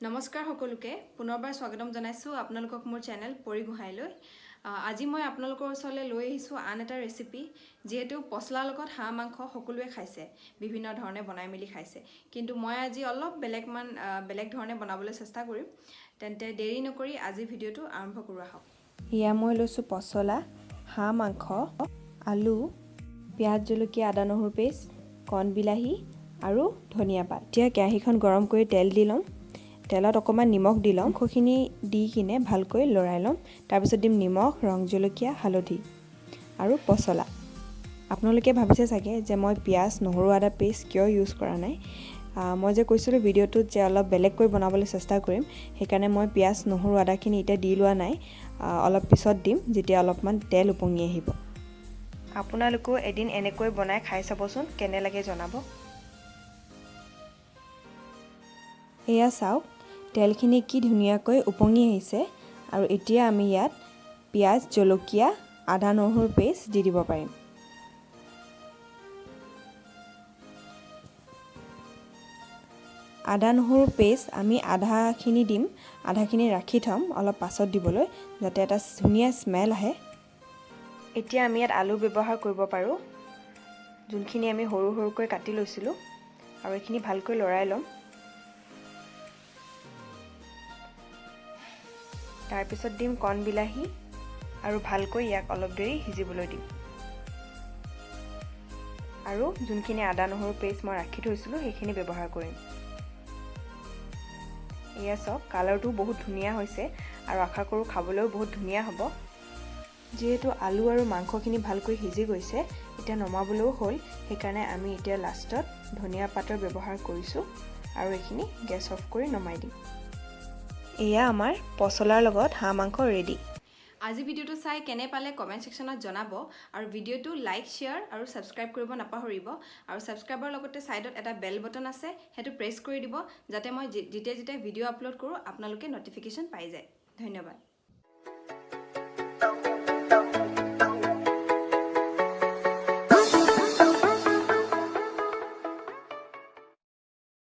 নমস্কাৰ সকলোকে পুনৰবাৰ স্বাগতম জনাইছো আপোনালোকক মোৰ চেনেল পৰি গুহাইলৈ আজি মই আপোনালোকৰ ওচৰলৈ লৈ আহিছো আন এটা ৰেচিপি যেহেতু পছলাৰ লগত হাঁহ মাংস সকলোৱে খাইছে বিভিন্ন ধৰণে বনাই মেলি খাইছে কিন্তু মই আজি অলপ বেলেগ ধৰণে বনাবলৈ চেষ্টা কৰিম তেন্তে দেৰি নকৰি আজি ভিডিওটো আৰম্ভ কৰো আহক ইয়া মই লৈছো পছলা হাঁহ মাংস আলু পিয়াজ জলকীয়া আদা নহৰু পেষ্ট কণ বিলাহী আৰু ধনিয়া পাত এতিয়া কেৰাহীখন গৰম কৰি তেল দি লম তেলত অকমান নিমখ দি লম খখিনি দি কিনে ভালকৈ লৰাই লম তাৰ পিছত দিম নিমখ ৰং জলকীয়া হালধি আৰু পছলা আপোনালোকে ভাবিছে চাগে যে মই পিয়াজ নহৰু আদা পেষ্ট কিয় ইউজ কৰা নাই মই যে কৈছিলো ভিডিওটোত যে অলপ বেলেগকৈ বনাবলৈ চেষ্টা কৰিম সেইকাৰণে মই পিয়াজ নহৰু আদাখিনি এটা দি লোৱা নাই অলপ পিছত দিম যেতিয়া অলপমান তেল উপঙি আহিব আপোনালোকো এদিন এনেকৈ বনাই খাই চাবচোন কেনে লাগে জনাব এয়া চাওক তেলখিনি কি ধুনীয়াকৈ উপঙি আহিছে আৰু এতিয়া আমি ইয়াত পিয়াজ জলকীয়া আদা নহৰুৰ পেষ্ট দি দিব পাৰিম আদা নহৰুৰ পেষ্ট আমি আধাখিনি দিম আধাখিনি ৰাখি থম অলপ পাছত দিবলৈ যাতে এটা ধুনীয়া স্মেল আহে এতিয়া আমি ইয়াত আলু ব্যৱহাৰ কৰিব পাৰো যোনখিনি আমি সৰু সৰুকৈ কাটি লৈছিলো আৰু এইখিনি ভালকৈ লৰাই লম তাৰ পিছত দিম কণ বিলাহী আৰু ভালকৈ ইয়াক অলপ দেৰি হিজিবলৈ দিম আৰু যোনখিনি আদা নহৰু পেষ্ট মই ৰাখি থৈছিলো সেইখিনি ব্যৱহাৰ কৰিম এয়া সব কালাৰটো বহুত ধুনীয়া হৈছে আৰু আশা কৰো খাবলৈও বহুত ধুনীয়া হ'ব যেহেতু আলু আৰু মাংসখিনি ভালকৈ হিজি গৈছে এতিয়া নমাবলৈও হ'ল সেইকাৰণে আমি এতিয়া লাষ্টত ধনিয়া পাতৰ ব্যৱহাৰ কৰিছো আৰু এইখিনি গেছ অফ কৰি নমাই দিম এয়া আমাৰ পছলাৰ লগত হাঁহ মাংস ৰেডি আজি ভিডিওটো চাই কেনে পালে কমেন্ট সেকশনত জনাব আৰু ভিডিওটো লাইক শেয়াৰ আৰু সাবস্ক্ৰাইব কৰিব নাপাহৰিব আৰু সাবস্ক্ৰাইবৰ লগতে সাইডত এটা বেল বটন আছে হেতু প্ৰেছ কৰি দিব যাতে মই যেতিয়া ভিডিও আপলোড কৰো আপোনালোকে নটিফিকেশন পাই যায় ধন্যবাদ